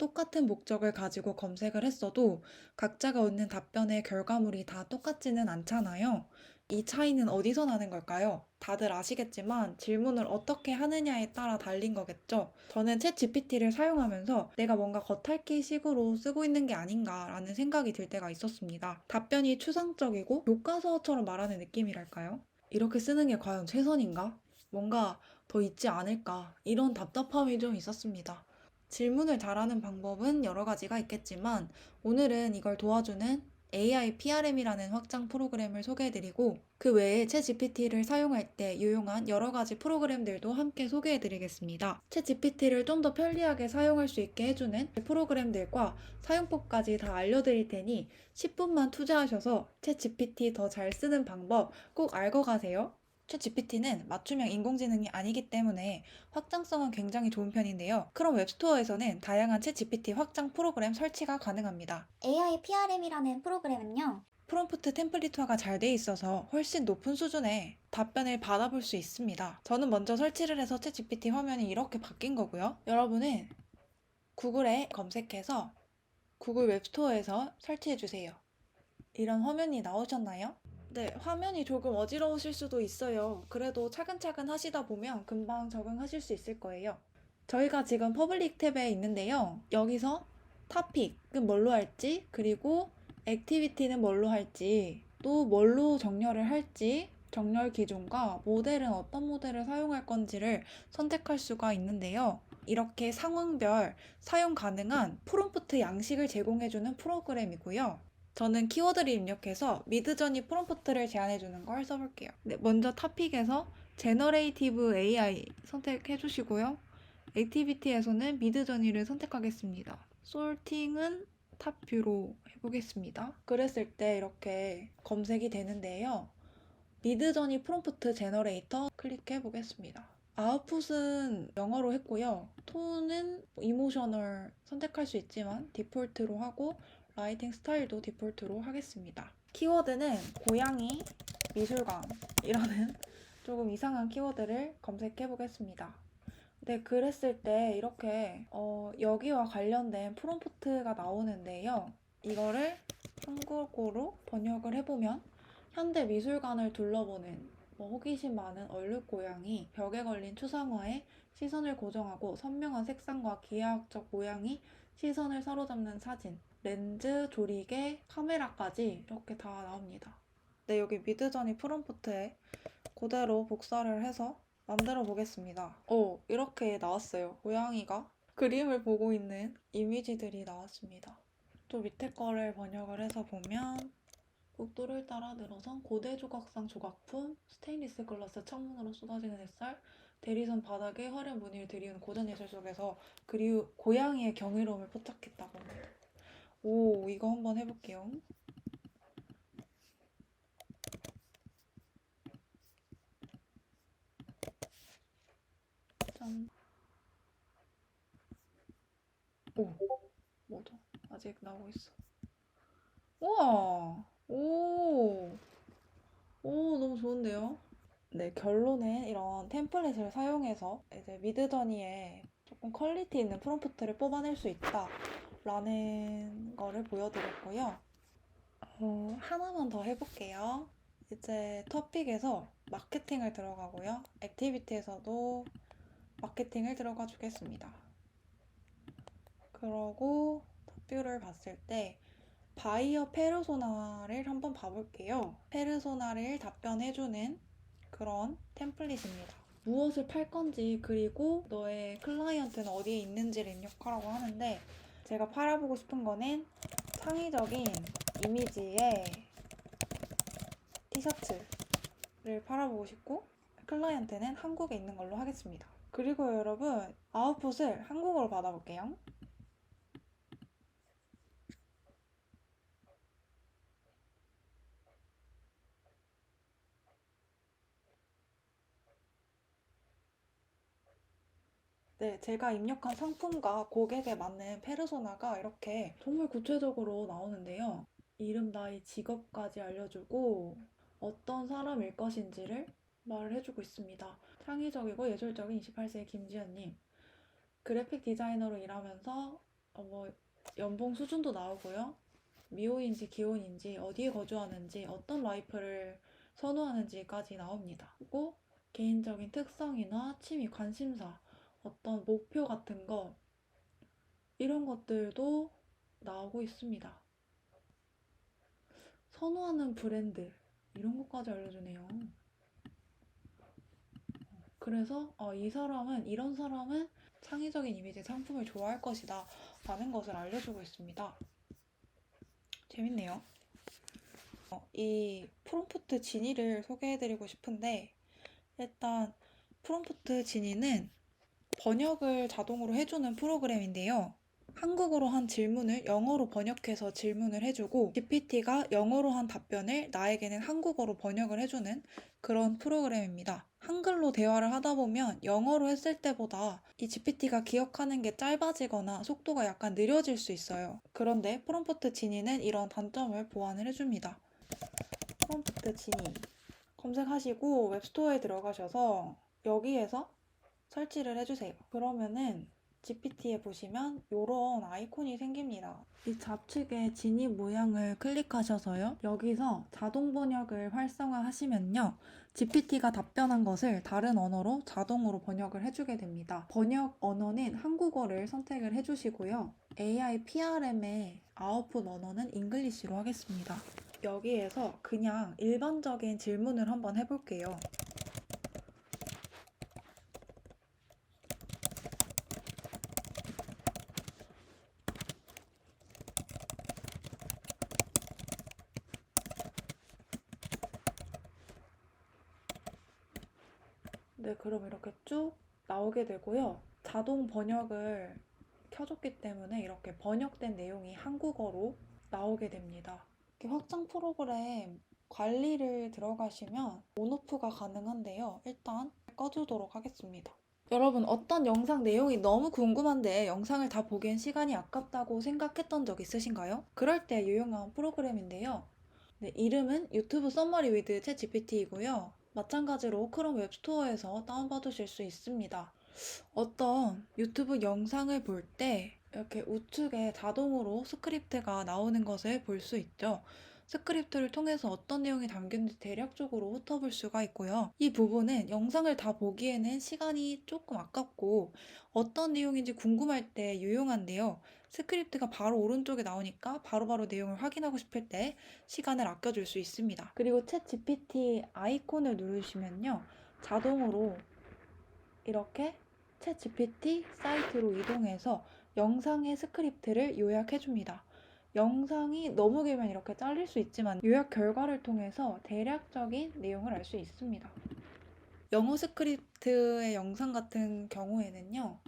똑같은 목적을 가지고 검색을 했어도 각자가 얻는 답변의 결과물이 다 똑같지는 않잖아요. 이 차이는 어디서 나는 걸까요? 다들 아시겠지만 질문을 어떻게 하느냐에 따라 달린 거겠죠. 저는 챗 GPT를 사용하면서 내가 뭔가 겉핥기 식으로 쓰고 있는 게 아닌가라는 생각이 들 때가 있었습니다. 답변이 추상적이고 교과서처럼 말하는 느낌이랄까요? 이렇게 쓰는 게 과연 최선인가? 뭔가 더 있지 않을까? 이런 답답함이 좀 있었습니다. 질문을 잘하는 방법은 여러 가지가 있겠지만 오늘은 이걸 도와주는 AI PRM이라는 확장 프로그램을 소개해드리고 그 외에 챗GPT를 사용할 때 유용한 여러 가지 프로그램들도 함께 소개해드리겠습니다. 챗GPT를 좀 더 편리하게 사용할 수 있게 해주는 프로그램들과 사용법까지 다 알려드릴 테니 10분만 투자하셔서 챗GPT 더 잘 쓰는 방법 꼭 알고 가세요. 챗GPT는 맞춤형 인공지능이 아니기 때문에 확장성은 굉장히 좋은 편인데요. 크롬 웹스토어에서는 다양한 챗GPT 확장 프로그램 설치가 가능합니다. AI PRM이라는 프로그램은요, 프롬프트 템플릿화가 잘 돼 있어서 훨씬 높은 수준의 답변을 받아볼 수 있습니다. 저는 먼저 설치를 해서 챗GPT 화면이 이렇게 바뀐 거고요. 여러분은 구글에 검색해서 구글 웹스토어에서 설치해 주세요. 이런 화면이 나오셨나요? 네, 화면이 조금 어지러우실 수도 있어요. 그래도 차근차근 하시다 보면 금방 적응하실 수 있을 거예요. 저희가 지금 퍼블릭 탭에 있는데요. 여기서 토픽은 뭘로 할지, 그리고 액티비티는 뭘로 할지, 또 뭘로 정렬을 할지, 정렬 기준과 모델은 어떤 모델을 사용할 건지를 선택할 수가 있는데요. 이렇게 상황별 사용 가능한 프롬프트 양식을 제공해주는 프로그램이고요. 저는 키워드를 입력해서 미드저니 프롬프트를 제안해주는 걸 써볼게요. 네, 먼저 토픽에서 제너레이티브 AI 선택해 주시고요. 액티비티에서는 미드저니를 선택하겠습니다. 솔팅은 탑뷰로 해보겠습니다. 그랬을 때 이렇게 검색이 되는데요. 미드저니 프롬프트 제너레이터 클릭해 보겠습니다. 아웃풋은 영어로 했고요. 톤은 이모셔널 선택할 수 있지만 디폴트로 하고 라이팅 스타일도 디폴트로 하겠습니다. 키워드는 고양이, 미술관이라는 조금 이상한 키워드를 검색해 보겠습니다. 네, 그랬을 때 이렇게 여기와 관련된 프롬프트가 나오는데요. 이거를 한국어로 번역을 해보면 현대미술관을 둘러보는 호기심 많은 얼룩고양이, 벽에 걸린 추상화에 시선을 고정하고 선명한 색상과 기하학적 모양이 시선을 사로잡는 사진, 렌즈, 조리개, 카메라까지 이렇게 다 나옵니다. 네, 여기 미드저니 프롬프트에 그대로 복사를 해서 만들어 보겠습니다. 이렇게 나왔어요. 고양이가 그림을 보고 있는 이미지들이 나왔습니다. 또 밑에 거를 번역을 해서 보면 국도를 따라 늘어선 고대 조각상 조각품, 스테인리스 글라스 창문으로 쏟아지는 햇살, 대리선 바닥에 화려한 무늬를 들이운 고전 예술 속에서 고양이의 경이로움을 포착했다고 합니다. 오, 이거 한번 해볼게요. 짠. 오, 뭐죠? 아직 나오고 있어. 우와! 너무 좋은데요? 네, 결론은 이런 템플릿을 사용해서 이제 미드저니에 조금 퀄리티 있는 프롬프트를 뽑아낼 수 있다라는 거를 보여드렸고요. 하나만 더 해볼게요. 이제 토픽에서 마케팅을 들어가고요. 액티비티에서도 마케팅을 들어가 주겠습니다. 그러고 탑뷰를 봤을 때 바이어 페르소나를 한번 봐볼게요. 페르소나를 답변해주는 그런 템플릿입니다. 무엇을 팔 건지 그리고 너의 클라이언트는 어디에 있는지를 입력하라고 하는데 제가 팔아보고 싶은 거는 창의적인 이미지의 티셔츠를 팔아보고 싶고 클라이언트는 한국에 있는 걸로 하겠습니다. 그리고 여러분 아웃풋을 한국어로 받아볼게요. 네, 제가 입력한 상품과 고객에 맞는 페르소나가 이렇게 정말 구체적으로 나오는데요. 이름, 나이, 직업까지 알려주고 어떤 사람일 것인지를 말을 해주고 있습니다. 창의적이고 예술적인 28세 김지연님. 그래픽 디자이너로 일하면서 연봉 수준도 나오고요. 미호인지 기혼인지 어디에 거주하는지 어떤 라이프를 선호하는지까지 나옵니다. 그리고 개인적인 특성이나 취미, 관심사, 어떤 목표 같은 거 이런 것들도 나오고 있습니다. 선호하는 브랜드 이런 것까지 알려주네요. 그래서 이런 사람은 창의적인 이미지 상품을 좋아할 것이다 라는 것을 알려주고 있습니다. 재밌네요. 이 프롬프트 지니를 소개해드리고 싶은데 일단 프롬프트 지니는 번역을 자동으로 해주는 프로그램인데요. 한국어로 한 질문을 영어로 번역해서 질문을 해주고 GPT가 영어로 한 답변을 나에게는 한국어로 번역을 해주는 그런 프로그램입니다. 한글로 대화를 하다 보면 영어로 했을 때보다 이 GPT가 기억하는 게 짧아지거나 속도가 약간 느려질 수 있어요. 그런데 프롬프트 지니는 이런 단점을 보완을 해줍니다. 프롬프트 지니 검색하시고 웹스토어에 들어가셔서 여기에서 설치를 해주세요. 그러면은 GPT에 보시면 이런 아이콘이 생깁니다. 이 좌측에 지니 모양을 클릭하셔서요. 여기서 자동 번역을 활성화하시면요. GPT가 답변한 것을 다른 언어로 자동으로 번역을 해주게 됩니다. 번역 언어는 한국어를 선택을 해주시고요. AI PRM의 아웃풋 언어는 잉글리시로 하겠습니다. 여기에서 그냥 일반적인 질문을 한번 해볼게요. 네, 그럼 이렇게 쭉 나오게 되고요. 자동 번역을 켜줬기 때문에 이렇게 번역된 내용이 한국어로 나오게 됩니다. 이렇게 확장 프로그램 관리를 들어가시면 온오프가 가능한데요. 일단 꺼두도록 하겠습니다. 여러분, 어떤 영상 내용이 너무 궁금한데 영상을 다 보기엔 시간이 아깝다고 생각했던 적 있으신가요? 그럴 때 유용한 프로그램인데요. 네, 이름은 유튜브 썸머리 위드 챗 GPT이고요. 마찬가지로 크롬 웹스토어에서 다운받으실 수 있습니다. 어떤 유튜브 영상을 볼 때 이렇게 우측에 자동으로 스크립트가 나오는 것을 볼 수 있죠. 스크립트를 통해서 어떤 내용이 담겼는지 대략적으로 훑어볼 수가 있고요. 이 부분은 영상을 다 보기에는 시간이 조금 아깝고 어떤 내용인지 궁금할 때 유용한데요. 스크립트가 바로 오른쪽에 나오니까 바로바로 내용을 확인하고 싶을 때 시간을 아껴줄 수 있습니다. 그리고 챗 GPT 아이콘을 누르시면요. 자동으로 이렇게 챗 GPT 사이트로 이동해서 영상의 스크립트를 요약해줍니다. 영상이 너무 길면 이렇게 잘릴 수 있지만 요약 결과를 통해서 대략적인 내용을 알 수 있습니다. 영어 스크립트의 영상 같은 경우에는요.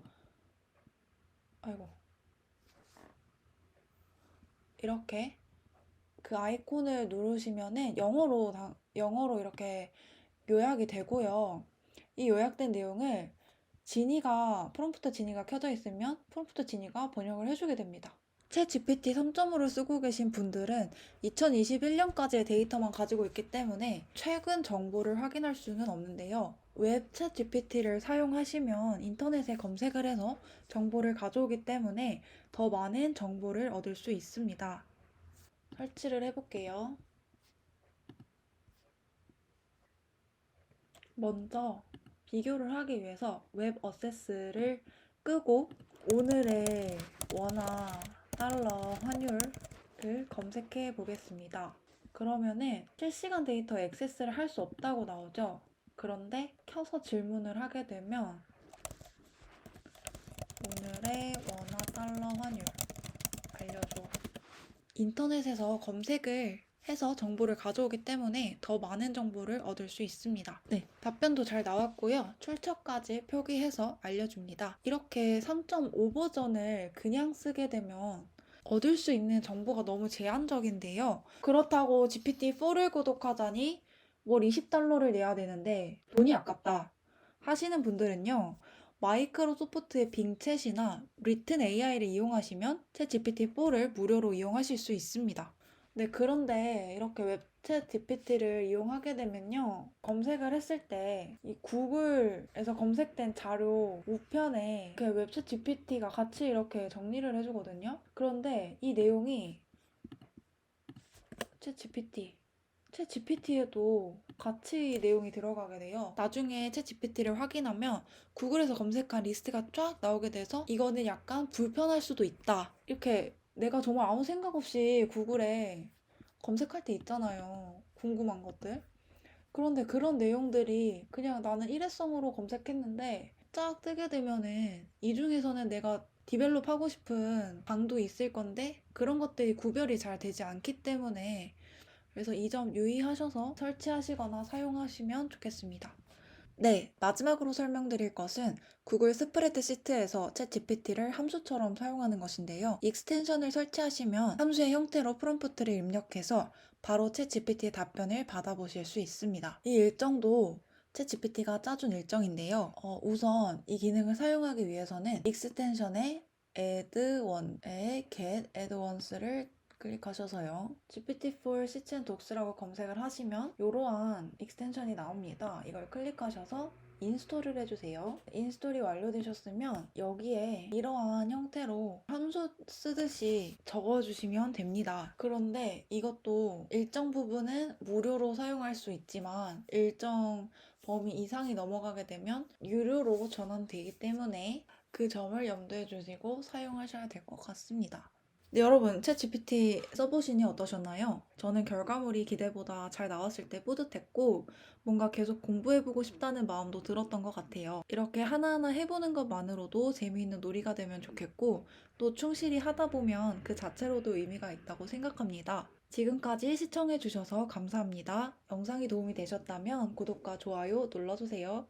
이렇게 그 아이콘을 누르시면은 영어로 이렇게 요약이 되고요. 이 요약된 내용을 프롬프트 지니가 켜져 있으면 프롬프트 지니가 번역을 해주게 됩니다. 챗 GPT 3.5를 쓰고 계신 분들은 2021년까지의 데이터만 가지고 있기 때문에 최근 정보를 확인할 수는 없는데요. 웹 챗 GPT를 사용하시면 인터넷에 검색을 해서 정보를 가져오기 때문에 더 많은 정보를 얻을 수 있습니다. 설치를 해볼게요. 먼저 비교를 하기 위해서 웹 어세스를 끄고 오늘의 원화 달러 환율을 검색해 보겠습니다. 그러면은 실시간 데이터 액세스를 할 수 없다고 나오죠. 그런데 켜서 질문을 하게 되면 오늘의 원화 달러 환율 알려줘. 인터넷에서 검색을 해서 정보를 가져오기 때문에 더 많은 정보를 얻을 수 있습니다. 네, 답변도 잘 나왔고요. 출처까지 표기해서 알려줍니다. 이렇게 3.5 버전을 그냥 쓰게 되면 얻을 수 있는 정보가 너무 제한적인데요. 그렇다고 GPT-4를 구독하자니 월 20달러를 내야 되는데 돈이 아깝다 하시는 분들은요. 마이크로소프트의 빙챗이나 리튼 AI를 이용하시면 챗 GPT-4를 무료로 이용하실 수 있습니다. 네, 그런데 이렇게 웹챗 GPT를 이용하게 되면요. 검색을 했을 때 이 구글에서 검색된 자료 우편에 그 웹챗 GPT가 같이 이렇게 정리를 해주거든요. 그런데 이 내용이 챗 GPT에도 같이 내용이 들어가게 돼요. 나중에 챗 GPT를 확인하면 구글에서 검색한 리스트가 쫙 나오게 돼서 이거는 약간 불편할 수도 있다. 이렇게 내가 정말 아무 생각 없이 구글에 검색할 때 있잖아요. 궁금한 것들. 그런데 그런 내용들이 그냥 나는 일회성으로 검색했는데 쫙 뜨게 되면은 이 중에서는 내가 디벨롭 하고 싶은 방도 있을 건데 그런 것들이 구별이 잘 되지 않기 때문에 그래서 이 점 유의하셔서 설치하시거나 사용하시면 좋겠습니다. 네, 마지막으로 설명드릴 것은 구글 스프레드시트에서 챗 GPT를 함수처럼 사용하는 것인데요. 익스텐션을 설치하시면 함수의 형태로 프롬프트를 입력해서 바로 챗 GPT의 답변을 받아보실 수 있습니다. 이 일정도 챗 GPT가 짜준 일정인데요. 우선 이 기능을 사용하기 위해서는 익스텐션에 add one에 get add ones를 클릭하셔서요. GPT-4 Cchen Docs라고 검색을 하시면 이러한 익스텐션이 나옵니다. 이걸 클릭하셔서 인스톨을 해주세요. 인스톨이 완료되셨으면 여기에 이러한 형태로 함수 쓰듯이 적어주시면 됩니다. 그런데 이것도 일정 부분은 무료로 사용할 수 있지만 일정 범위 이상이 넘어가게 되면 유료로 전환되기 때문에 그 점을 염두에 두시고 사용하셔야 될 것 같습니다. 네, 여러분, 챗GPT 써보시니 어떠셨나요? 저는 결과물이 기대보다 잘 나왔을 때 뿌듯했고, 뭔가 계속 공부해보고 싶다는 마음도 들었던 것 같아요. 이렇게 하나하나 해보는 것만으로도 재미있는 놀이가 되면 좋겠고, 또 충실히 하다 보면 그 자체로도 의미가 있다고 생각합니다. 지금까지 시청해주셔서 감사합니다. 영상이 도움이 되셨다면 구독과 좋아요 눌러주세요.